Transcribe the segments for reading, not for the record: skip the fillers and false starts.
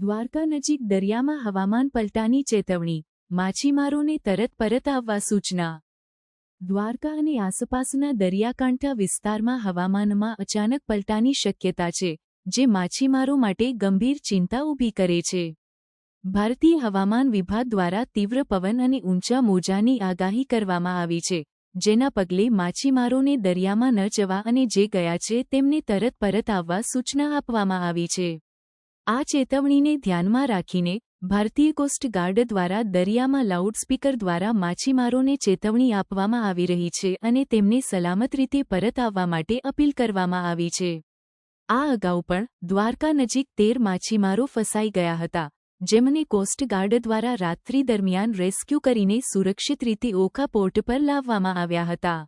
દ્વારકા નજીક દરિયામાં હવામાન પલટાની ચેતવણી, માછીમારોને તરત પરત આવવા સૂચના। દ્વારકા અને આસપાસના દરિયાકાંઠા વિસ્તારમાં હવામાનમાં અચાનક પલટાની શક્યતા છે, જે માછીમારો માટે ગંભીર ચિંતા ઊભી કરે છે। ભારતીય હવામાન વિભાગ દ્વારા તીવ્ર પવન અને ઊંચા મોજાની આગાહી કરવામાં આવી છે, જેના પગલે માછીમારોને દરિયામાં ન જવા અને જે ગયા છે તેમને તરત પરત આવવા સૂચના આપવામાં આવી છે। આ ચેતવણીને ધ્યાનમાં રાખીને ભારતીય કોસ્ટ ગાર્ડ દ્વારા દરિયામાં લાઉડસ્પીકર દ્વારા માછીમારોને ચેતવણી આપવામાં આવી રહી છે અને તેમને સલામત રીતે પરત આવવા માટે અપીલ કરવામાં આવી છે। આ અગાઉ પણ દ્વારકા નજીક 13 માછીમારો ફસાઈ ગયા હતા, જેમને કોસ્ટ ગાર્ડ દ્વારા રાત્રિ દરમિયાન રેસ્ક્યુ કરીને સુરક્ષિત રીતે ઓખા પોર્ટ પર લાવવામાં આવ્યા હતા।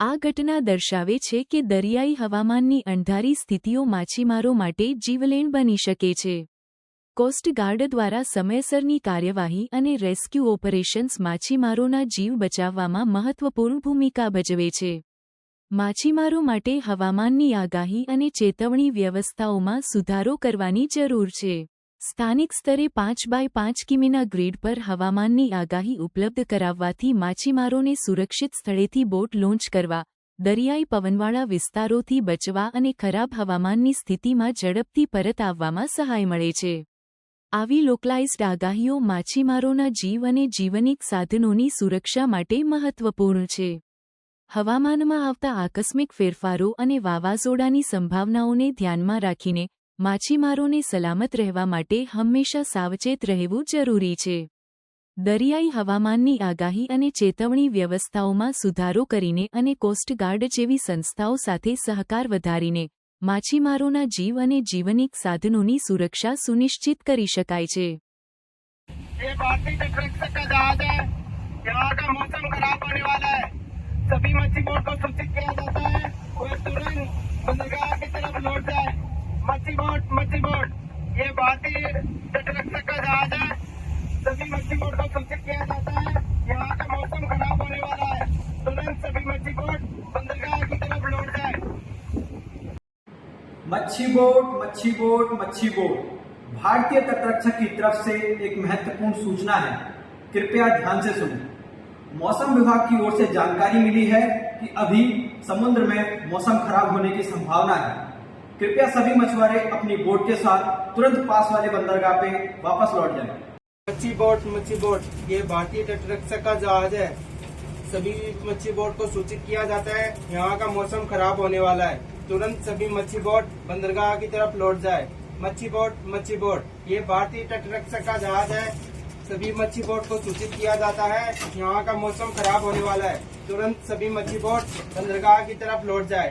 આ ઘટના દર્શાવે છે કે દરિયાઈ હવામાનની અણધારી સ્થિતિઓ માછીમારો માટે જીવલેણ બની શકે છે। કોસ્ટ ગાર્ડ દ્વારા સમયસરની કાર્યવાહી અને રેસ્ક્યુ ઓપરેશન્સ માછીમારોના જીવ બચાવવામાં મહત્વપૂર્ણ ભૂમિકા ભજવે છે। માછીમારો માટે હવામાનની આગાહી અને ચેતવણી વ્યવસ્થાઓમાં સુધારો કરવાની જરૂર છે। સ્થાનિક સ્તરે 5x5 કિમીના ગ્રીડ પર હવામાનની આગાહી ઉપલબ્ધ કરાવવાથી માછીમારોને સુરક્ષિત સ્થળેથી બોટ લોન્ચ કરવા, દરિયાઈ પવનવાળા વિસ્તારોથી બચવા અને ખરાબ હવામાનની સ્થિતિમાં ઝડપથી પરત આવવામાં સહાય મળે છે। આવી લોકલાઇઝ્ડ આગાહીઓ માછીમારોના જીવ અને જીવનિક સાધનોની સુરક્ષા માટે મહત્વપૂર્ણ છે। હવામાનમાં આવતા આકસ્મિક ફેરફારો અને વાવાઝોડાની સંભાવનાઓને ધ્યાનમાં રાખીને માછીમારોને સલામત રહેવા માટે હંમેશા સાવચેત રહેવું જરૂરી છે। દરિયાઈ હવામાનની આગાહી અને ચેતવણી વ્યવસ્થાઓમાં સુધારો કરીને અને કોસ્ટ ગાર્ડ જેવી સંસ્થાઓ સાથે સહકાર વધારીને માછીમારોના જીવ અને જીવનિક સાધનોની સુરક્ષા સુનિશ્ચિત કરી શકાય છે। ये भारतीय तटरक्षक का जहाज है। यहाँ का मौसम खराब होने वाला है। सभी मच्छी बोट को सूचित किया जाता है वह तुरंत बंदरगाह की तरफ लौट जाए। मच्छी बोट ये भारतीय तटरक्षक का जहाज है। सभी मच्छी बोट को सूचित किया जाता है यहाँ का मौसम खराब होने वाला है। तुरंत सभी मच्छी बोट बंदरगाह की तरफ लौट जाए। मच्छी बोट भारतीय तटरक्षक की तरफ से एक महत्वपूर्ण सूचना है, कृपया ध्यान से सुनें। मौसम विभाग की ओर से जानकारी मिली है कि अभी समुद्र में मौसम खराब होने की संभावना है। कृपया सभी मछुआरे अपनी बोट के साथ तुरंत पास वाले बंदरगाह पे वापस लौट जाएं। मच्छी बोट ये भारतीय तटरक्षक का जहाज है। सभी मच्छी बोट को सूचित किया जाता है यहाँ का मौसम खराब होने वाला है। तुरंत सभी मच्छी बोट बंदरगाह की तरफ लौट जाए। मच्छी बोट ये भारतीय तटरक्षक का जहाज है। सभी मच्छी बोट को सूचित किया जाता है यहाँ का मौसम खराब होने वाला है। तुरंत सभी मच्छी बोट बंदरगाह की तरफ लौट जाए।